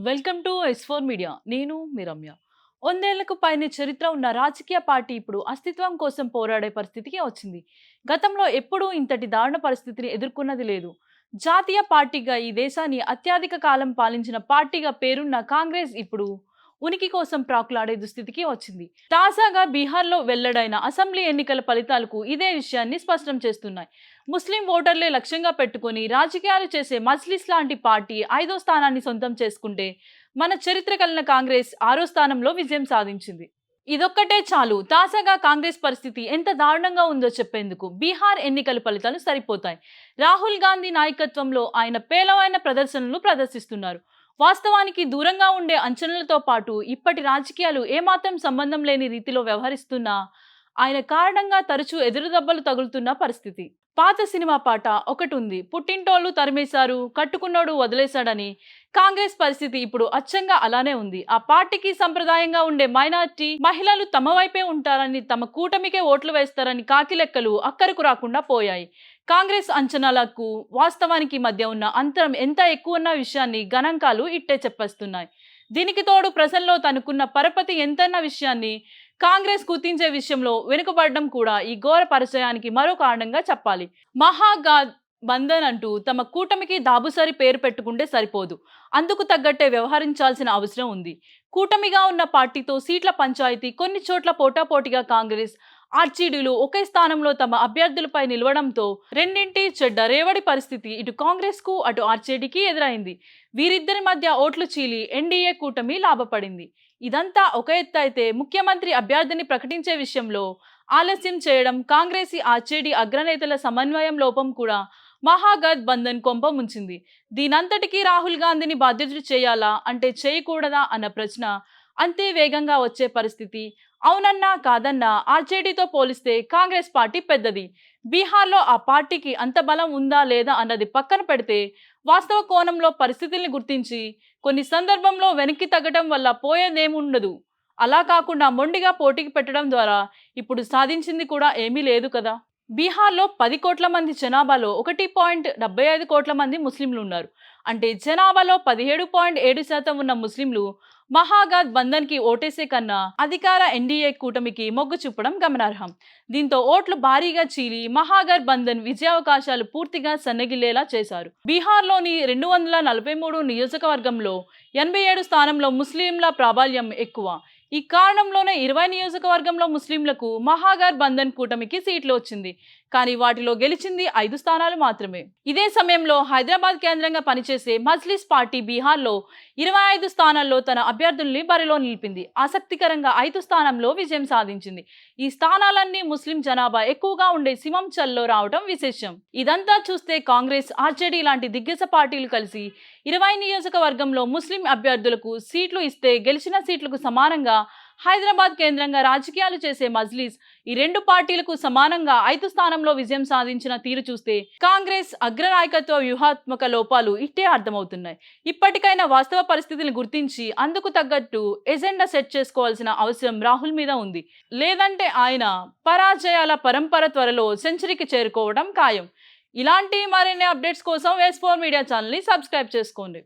Welcome to ఎస్4 media. నేను మీ రమ్య. వందేళ్లకు పైనే చరిత్ర ఉన్న రాజకీయ పార్టీ ఇప్పుడు అస్తిత్వం కోసం పోరాడే పరిస్థితికి వచ్చింది. గతంలో ఎప్పుడూ ఇంతటి దారుణ పరిస్థితిని ఎదుర్కొన్నది లేదు. జాతీయ పార్టీగా ఈ దేశాన్ని అత్యధిక కాలం పాలించిన పార్టీగా పేరున్న కాంగ్రెస్ ఇప్పుడు ఉనికి కోసం ప్రాకులాడే దుస్థితికి వచ్చింది. తాజాగా బీహార్లో వెల్లడైన అసెంబ్లీ ఎన్నికల ఫలితాలకు ఇదే విషయాన్ని స్పష్టం చేస్తున్నాయి. ముస్లిం ఓటర్లే లక్ష్యంగా పెట్టుకుని రాజకీయాలు చేసే మజ్లిస్ లాంటి పార్టీ 5వ స్థానాన్ని సొంతం చేసుకుంటే మన చరిత్ర కలిగిన కాంగ్రెస్ 6వ స్థానంలో విజయం సాధించింది. ఇదొక్కటే చాలు తాజాగా కాంగ్రెస్ పరిస్థితి ఎంత దారుణంగా ఉందో చెప్పేందుకు. బీహార్ ఎన్నికల ఫలితాలు సరిపోతాయి. రాహుల్ గాంధీ నాయకత్వంలో ఆయన పేలవమైన ప్రదర్శనలు ప్రదర్శిస్తున్నారు. వాస్తవానికి దూరంగా ఉండే అంచనాలతో పాటు ఇప్పటి రాజకీయాలు ఏమాత్రం సంబంధం లేని రీతిలో వ్యవహరిస్తున్నా ఆయన కారణంగా తరచూ ఎదురుదెబ్బలు తగులుతున్న పరిస్థితి. పాత సినిమా పాట ఒకటి ఉంది, పుట్టింటోళ్ళు తరిమేశారు కట్టుకున్నోడు వదిలేశాడని. కాంగ్రెస్ పరిస్థితి ఇప్పుడు అచ్చంగా అలానే ఉంది. ఆ పార్టీకి సంప్రదాయంగా ఉండే మైనారిటీ మహిళలు తమ వైపే ఉంటారని, తమ కూటమికే ఓట్లు వేస్తారని కాకి లెక్కలు అక్కరకు రాకుండా పోయాయి. కాంగ్రెస్ అంచనాలకు వాస్తవానికి మధ్య ఉన్న అంతరం ఎంత ఎక్కువ ఉన్న విషయాన్ని గణాంకాలు ఇట్టే చెప్పేస్తున్నాయి. దీనికి తోడు ప్రజల్లో తనకున్న పరపతి ఎంతన్న విషయాన్ని కాంగ్రెస్ గుర్తించే విషయంలో వెనుకబడడం కూడా ఈ ఘోర పరిచయానికి మరో కారణంగా చెప్పాలి. మహాగాద్ బంధన్ అంటూ తమ కూటమికి దాబుసరి పేరు పెట్టుకుంటే సరిపోదు. అందుకు తగ్గట్టే వ్యవహరించాల్సిన అవసరం ఉంది. కూటమిగా ఉన్న పార్టీతో సీట్ల పంచాయతీ కొన్ని చోట్ల పోటాపోటీగా కాంగ్రెస్ ఆర్జేడీలు ఒకే స్థానంలో తమ అభ్యర్థులపై నిలవడంతో రెండింటి చెడ్డ రేవడి పరిస్థితి ఇటు కాంగ్రెస్ కు అటు ఆర్జేడీకి ఎదురైంది. వీరిద్దరి మధ్య ఓట్లు చీలి ఎన్డీఏ కూటమి లాభపడింది. ఇదంతా ఒక ఎత్తు అయితే ముఖ్యమంత్రి అభ్యర్థిని ప్రకటించే విషయంలో ఆలస్యం చేయడం, కాంగ్రెస్ ఆర్జేడీ అగ్రనేతల సమన్వయం లోపం కూడా మహాగఠ్ బంధన్ కొంప ముంచింది. దీనంతటికీ రాహుల్ గాంధీని బాధ్యతలు చేయాలా అంటే చేయకూడదా అన్న ప్రశ్న అంతే వేగంగా వచ్చే పరిస్థితి. అవునన్నా కాదన్నా ఆర్జేడీతో పోలిస్తే కాంగ్రెస్ పార్టీ పెద్దది. బీహార్లో ఆ పార్టీకి అంత బలం ఉందా లేదా అన్నది పక్కన పెడితే వాస్తవ కోణంలో పరిస్థితుల్ని గుర్తించి కొన్ని సందర్భంలో వెనక్కి తగ్గడం వల్ల పోయేదేముండదు. అలా కాకుండా మొండిగా పోటీకి పెట్టడం ద్వారా ఇప్పుడు సాధించింది కూడా ఏమీ లేదు కదా. బీహార్లో 10 కోట్ల మంది జనాభాలో 1.75 కోట్ల మంది ముస్లింలు ఉన్నారు. అంటే జనాభాలో 17.7% ఉన్న ముస్లింలు మహాగఠ్ బంధన్ కి ఓటేసే కన్నా అధికార ఎన్డీఏ కూటమికి మొగ్గు చూపడం గమనార్హం. దీంతో ఓట్లు భారీగా చీలి మహాగఠ్ బంధన్ విజయావకాశాలు పూర్తిగా సన్నగిల్లేలా చేశారు. బీహార్లోని 243 నియోజకవర్గంలో 87 స్థానంలో ముస్లింల ప్రాబల్యం ఎక్కువ. ఈ కారణంలోనే 20 నియోజకవర్గంలో ముస్లింలకు మహాగఠ్ బంధన్ కూటమికి సీట్లు వచ్చింది. కానీ వాటిలో గెలిచింది 5 స్థానాలు మాత్రమే. ఇదే సమయంలో హైదరాబాద్ కేంద్రంగా పనిచేసే మజ్లిస్ పార్టీ బీహార్లో 25 స్థానాల్లో తన అభ్యర్థుల్ని బరిలో నిలిపింది. ఆసక్తికరంగా 5 స్థానంలో విజయం సాధించింది. ఈ స్థానాలన్నీ ముస్లిం జనాభా ఎక్కువగా ఉండే సిమంచల్లో రావడం విశేషం. ఇదంతా చూస్తే కాంగ్రెస్, ఆర్జేడీ లాంటి దిగ్గజ పార్టీలు కలిసి 20 నియోజకవర్గంలో ముస్లిం అభ్యర్థులకు సీట్లు ఇస్తే గెలిచిన సీట్లకు సమానంగా హైదరాబాద్ కేంద్రంగా రాజకీయాలు చేసే మజ్లిస్ ఈ రెండు పార్టీలకు సమానంగా 5 స్థానంలో విజయం సాధించిన తీరు చూస్తే కాంగ్రెస్ అగ్రనాయకత్వ వ్యూహాత్మక లోపాలు ఇట్టే అర్థమవుతున్నాయి. ఇప్పటికైనా వాస్తవ పరిస్థితిని గుర్తించి అందుకు తగ్గట్టు ఎజెండా సెట్ చేసుకోవాల్సిన అవసరం రాహుల్ మీద ఉంది. లేదంటే ఆయన పరాజయాల పరంపర త్వరలో సెంచరీకి చేరుకోవడం ఖాయం. ఇలాంటి మరిన్ని అప్డేట్స్ కోసం ఎస్4 మీడియా ఛానల్ని సబ్స్క్రైబ్ చేసుకోండి.